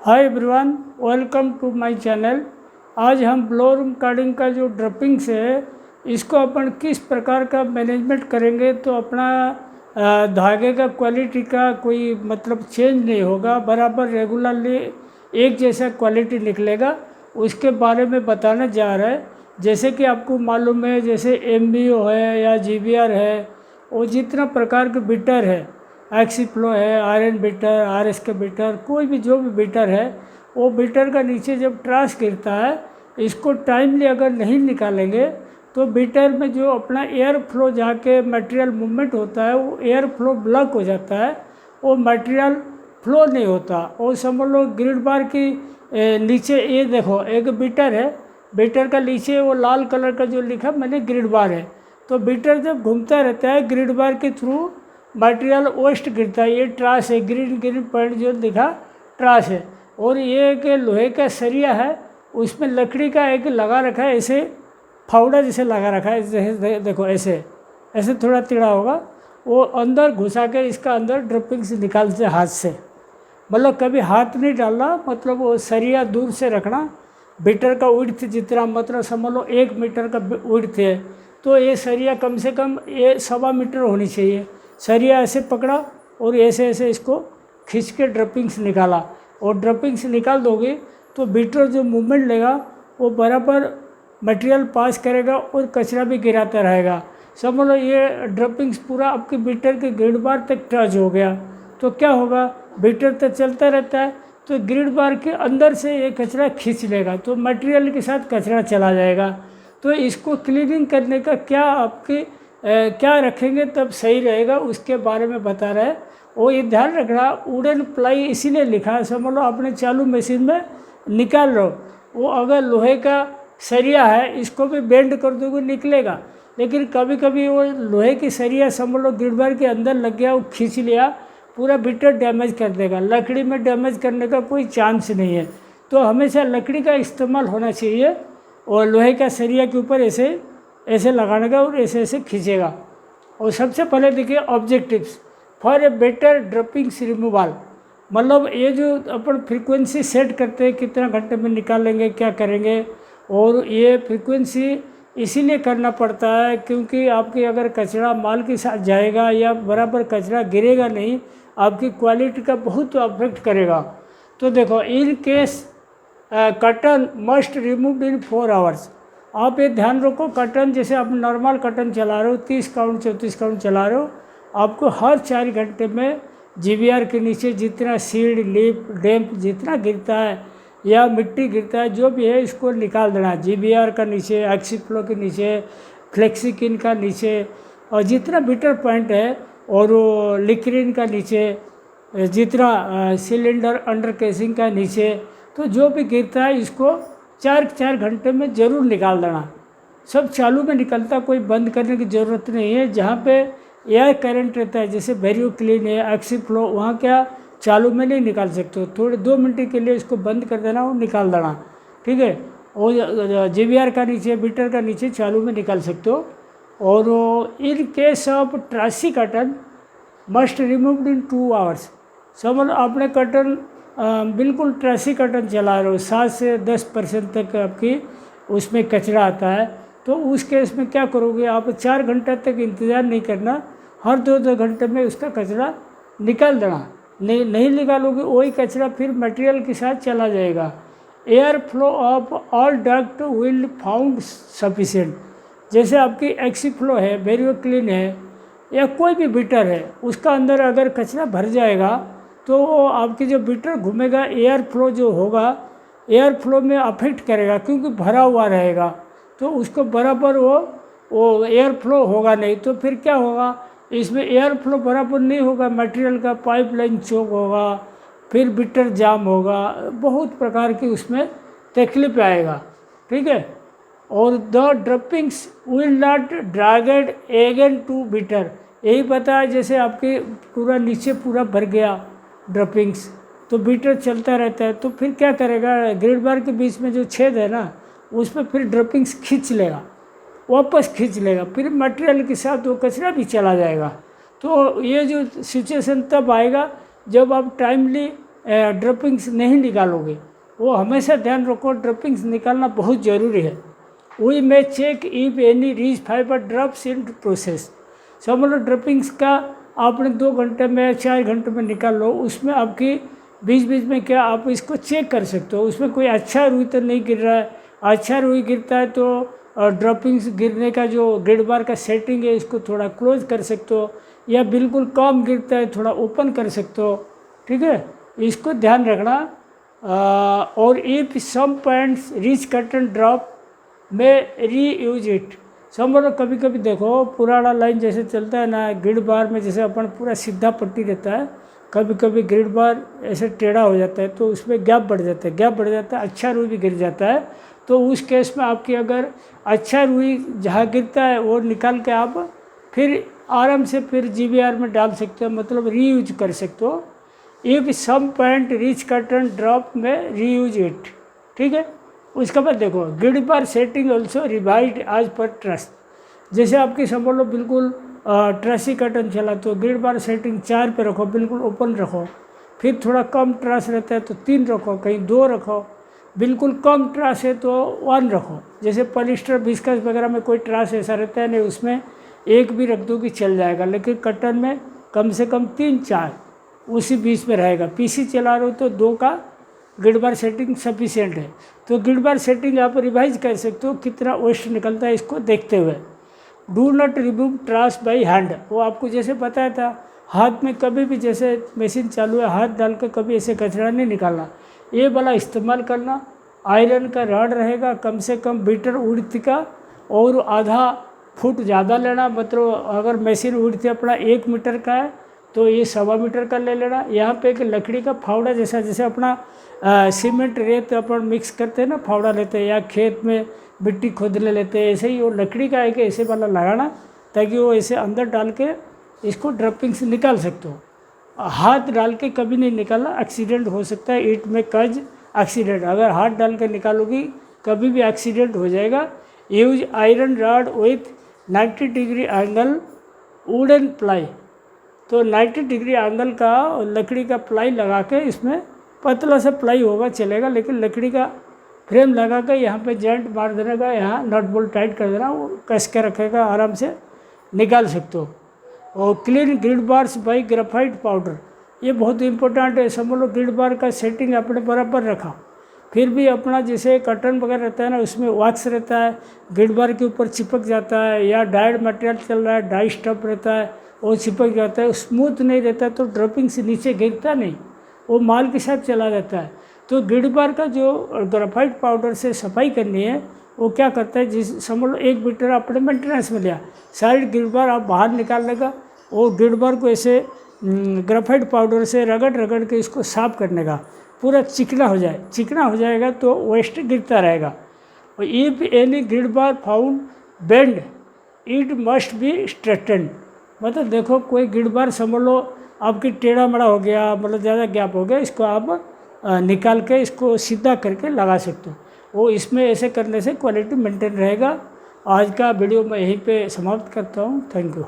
Hi everyone, welcome to my channel. आज हम blower carding का जो ड्रपिंग्स है इसको अपन किस प्रकार का मैनेजमेंट करेंगे तो अपना धागे का क्वालिटी का कोई मतलब चेंज नहीं होगा, बराबर रेगुलरली एक जैसा क्वालिटी निकलेगा, उसके बारे में बताने जा रहा है। जैसे कि आपको मालूम है, जैसे MBO है या GBR है, वो जितना प्रकार के बिटर है, एक्सीफ्लो है, आयरन बीटर, RS के बीटर, कोई भी जो भी बीटर है, वो बीटर का नीचे जब ट्रास गिरता है, इसको टाइमली अगर नहीं निकालेंगे तो बीटर में जो अपना एयर फ्लो जाके मटेरियल मूवमेंट होता है वो एयर फ्लो ब्लॉक हो जाता है, वो मटेरियल फ्लो नहीं होता। और समझ लो ग्रिड बार की नीचे ये देखो एक बीटर है, बीटर का नीचे वो लाल कलर का जो लिखा मैंने ग्रिड बार है, तो बीटर जब घूमता रहता है ग्रिड बार के थ्रू मटेरियल वेस्ट गिरता है। ये ट्रास है, ग्रीन ग्रीन पॉइंट जो दिखा ट्रास है। और ये एक लोहे का सरिया है, उसमें लकड़ी का एक लगा रखा है, ऐसे फावड़ा जैसे लगा रखा है, जैसे देखो ऐसे ऐसे थोड़ा टेढ़ा होगा, वो अंदर घुसा के इसका अंदर ड्रपिंग्स निकालते हाथ से, मतलब कभी हाथ नहीं डालना, मतलब वो सरिया दूर से रखना। बीटर का विड्थ जितना मतलब समझ लो 1 मीटर का विड्थ है, तो ये सरिया कम से कम ये 1.25 मीटर होनी चाहिए। सरिया ऐसे पकड़ा और ऐसे ऐसे इसको खींच के ड्रपिंग्स निकाला, और ड्रपिंग्स निकाल दोगे तो बीटर जो मूवमेंट लेगा वो बराबर मटेरियल पास करेगा और कचरा भी गिराता रहेगा। समझ लो ये ड्रपिंग्स पूरा आपके बीटर के ग्रिड बार तक टच हो गया तो क्या होगा, बीटर तो चलता रहता है, तो ग्रिड बार के अंदर से ये कचरा खींच लेगा, तो मटेरियल के साथ कचरा चला जाएगा। तो इसको क्लीनिंग करने का क्या आपके क्या रखेंगे तब सही रहेगा, उसके बारे में बता रहे हैं। वो ये ध्यान रखना, वुडन प्लाई इसीलिए लिखा है, समझ लो आपने चालू मशीन में निकाल लो, वो अगर लोहे का सरिया है इसको भी बेंड कर दोगे निकलेगा, लेकिन कभी कभी वो लोहे की सरिया समझ लो ग्रिड बार के अंदर लग गया, वो खींच लिया, पूरा बीटर डैमेज कर देगा। लकड़ी में डैमेज करने का कोई चांस नहीं है, तो हमेशा लकड़ी का इस्तेमाल होना चाहिए, और लोहे का सरिया के ऊपर ऐसे ऐसे लगाने का और ऐसे ऐसे खींचेगा। और सबसे पहले देखिए objectives for a better droppings removal, मतलब ये जो अपन फ्रीक्वेंसी सेट करते हैं कितना घंटे में निकालेंगे क्या करेंगे, और ये फ्रीक्वेंसी इसीलिए करना पड़ता है क्योंकि आपकी अगर कचरा माल के साथ जाएगा या बराबर कचरा गिरेगा नहीं, आपकी क्वालिटी का बहुत अफेक्ट करेगा। तो देखो in case cotton must removed in 4 hours, आप ये ध्यान रखो, कटन जैसे आप नॉर्मल कटन चला रहे हो 30 काउंट 34 काउंट चला रहे हो, आपको हर 4 घंटे में GBR के नीचे जितना सीड लीप डैम्प जितना गिरता है या मिट्टी गिरता है जो भी है इसको निकाल देना। GBR का नीचे, एक्सीफ्लो के नीचे, फ्लेक्सिकिन का नीचे, और जितना बीटर पॉइंट है, और वो लिक्रिन का नीचे, जितना सिलेंडर अंडर केसिंग का नीचे, तो जो भी गिरता है इसको 4 घंटे में ज़रूर निकाल देना। सब चालू में निकलता, कोई बंद करने की ज़रूरत नहीं है। जहाँ पे एयर करंट रहता है जैसे वेरियो क्लीन है, एक्सीफ्लो, वहाँ क्या चालू में नहीं निकाल सकते हो, थोड़े 2 मिनट के लिए इसको बंद कर देना और निकाल देना, ठीक है। और GBR का नीचे, बीटर का नीचे चालू में निकाल सकते हो। और इन केस ऑफ ट्रासी cotton must removed in 2 hours, समझ आपने कटन बिल्कुल ट्रासी कटन चला रहे हो, 7 से 10% तक आपकी उसमें कचरा आता है, तो उस केस में क्या करोगे आप, 4 घंटे तक इंतज़ार नहीं करना, हर 2-2 घंटे में उसका कचरा निकाल देना। नहीं निकालोगे वही कचरा फिर मटेरियल के साथ चला जाएगा। Air flow of all duct will found sufficient, जैसे आपकी एक्सीफ्लो है, वेरियो क्लीन है, या कोई भी बीटर है, उसका अंदर अगर कचरा भर जाएगा तो वो आपकी जो बीटर घूमेगा एयर फ्लो जो होगा, एयर फ्लो में अफेक्ट करेगा क्योंकि भरा हुआ रहेगा, तो उसको बराबर वो एयर फ्लो होगा नहीं, तो फिर क्या होगा, इसमें एयर फ्लो बराबर नहीं होगा, मटेरियल का पाइपलाइन चोक होगा, फिर बीटर जाम होगा, बहुत प्रकार की उसमें तकलीफ आएगा, ठीक है। और the droppings will not dragged again to beater, यही पता है, जैसे आपके पूरा नीचे पूरा भर गया ड्रपिंग्स तो बीटर चलता रहता है, तो फिर क्या करेगा, ग्रिड बार के बीच में जो छेद है ना उसमें फिर ड्रपिंग्स खींच लेगा, वापस खींच लेगा, फिर मटेरियल के साथ वो कचरा भी चला जाएगा। तो ये जो सिचुएशन तब आएगा जब आप टाइमली ड्रपिंग्स नहीं निकालोगे। वो हमेशा ध्यान रखो, ड्रपिंग्स निकालना बहुत ज़रूरी है। We may check if any rich fiber drops in process. समझ लो ड्रपिंग्स का आपने 2 घंटे में 4 घंटे में निकाल लो, उसमें आपकी बीच बीच में क्या आप इसको चेक कर सकते हो, उसमें कोई अच्छा रुई तो नहीं गिर रहा है। अच्छा रुई गिरता है तो ड्रॉपिंग्स गिरने का जो ग्रिड बार का सेटिंग है इसको थोड़ा क्लोज कर सकते हो, या बिल्कुल कम गिरता है थोड़ा ओपन कर सकते हो। ठीक है, इसको ध्यान रखना। और if some points rich cut and drop में री यूज इट। समझ लो कभी कभी देखो पुराना लाइन जैसे चलता है ना, ग्रिड बार में जैसे अपन पूरा सीधा पट्टी रहता है, कभी कभी ग्रिड बार ऐसे टेढ़ा हो जाता है तो उसमें गैप बढ़ जाता है, गैप बढ़ जाता है, अच्छा रुई भी गिर जाता है। तो उस केस में आपकी अगर अच्छा रुई जहाँ गिरता है वो निकाल के आप फिर आराम से फिर GBR में डाल सकते हो, मतलब रीयूज कर सकते हो। If some point reach cut and drop में रीयूज इट। ठीक है, उसके बाद देखो grid bar setting also revised as per trust. जैसे आपकी समझ लो बिल्कुल ट्रसी कटन चला तो ग्रिड बार सेटिंग 4 पे रखो, बिल्कुल ओपन रखो। फिर थोड़ा कम ट्रस रहता है तो 3 रखो, कहीं 2 रखो। बिल्कुल कम ट्रास है तो 1 रखो। जैसे पॉलिस्टर विस्कस वगैरह में कोई ट्रास ऐसा रहता है नहीं, उसमें 1 भी रख दो कि चल जाएगा, लेकिन कटन में कम से कम 3-4 उसी बीच में रहेगा। PC चला रहे हो तो 2 का ग्रिड बार सेटिंग सफिशिएंट है। तो ग्रिड बार सेटिंग आप रिवाइज कर सकते हो, कितना वेस्ट निकलता है इसको देखते हुए। Do not remove ट्रास by hand. वो आपको जैसे बताया था, हाथ में कभी भी जैसे मशीन चालू है हाथ डाल के कभी ऐसे कचरा नहीं निकालना, ये वाला इस्तेमाल करना। आयरन का रॉड रहेगा कम से कम बीटर उड़ती का, और आधा फुट ज़्यादा लेना। मतलब अगर मशीन उड़ती अपना 1 मीटर का है तो ये 1.25 मीटर का ले लेना। यहाँ पे एक लकड़ी का फावड़ा जैसा, जैसे अपना सीमेंट रेत अपन मिक्स करते हैं ना, फावड़ा लेते हैं, या खेत में मिट्टी खोदने लेते हैं, ऐसे ही वो लकड़ी का एक ऐसे वाला लगाना, ताकि वो ऐसे अंदर डाल के इसको ड्रपिंग से निकाल सकते हो। हाथ डाल के कभी नहीं निकालना, एक्सीडेंट हो सकता है। ईंट में कज एक्सीडेंट, अगर हाथ डाल के निकालोगी कभी भी एक्सीडेंट हो जाएगा। Use iron rod with 90 degree angle wooden ply. तो 90 डिग्री एंगल का लकड़ी का प्लाई लगा के, इसमें पतला सा प्लाई होगा चलेगा, लेकिन लकड़ी का फ्रेम लगा कर यहाँ पे जॉइंट मार देने का, यहाँ नट बोल्ट टाइट कर देना, वो कस के रखेगा, आराम से निकाल सकते हो। और clean grid bars by graphite powder, ये बहुत इंपॉर्टेंट है। समझ लो ग्रिड बार का सेटिंग अपने बराबर रखा, फिर भी अपना जैसे कटन वगैरह रहता है ना, उसमें वैक्स रहता है, ग्रिड बार के ऊपर चिपक जाता है, या डाइड मटेरियल चल रहा है, डाई स्टफ रहता है, वो चिपक जाता है, स्मूथ नहीं रहता, तो ड्रपिंग से नीचे गिरता नहीं, वो माल के साथ चला जाता है। तो ग्रिड बार का जो ग्रेफाइट पाउडर से सफाई करनी है, वो क्या करता है, जिस समझ लो 1 मीटर आपने मेंटेनेंस में लिया, साइड ग्रिड बार आप बाहर निकाल लेगा, वो ग्रिड बार को ऐसे ग्रेफाइट पाउडर से रगड़ के इसको साफ करने का, पूरा चिकना हो जाए, चिकना हो जाएगा तो वेस्ट गिरता रहेगा। और if any grid bar found bend it must be straighten. मतलब देखो कोई ग्रिड बार समझ लो आपकी टेढ़ा मड़ा हो गया, मतलब ज़्यादा गैप हो गया, इसको आप निकाल के इसको सीधा करके लगा सकते हो। वो इसमें ऐसे करने से क्वालिटी मेंटेन रहेगा। आज का वीडियो मैं यहीं पे समाप्त करता हूँ। Thank you.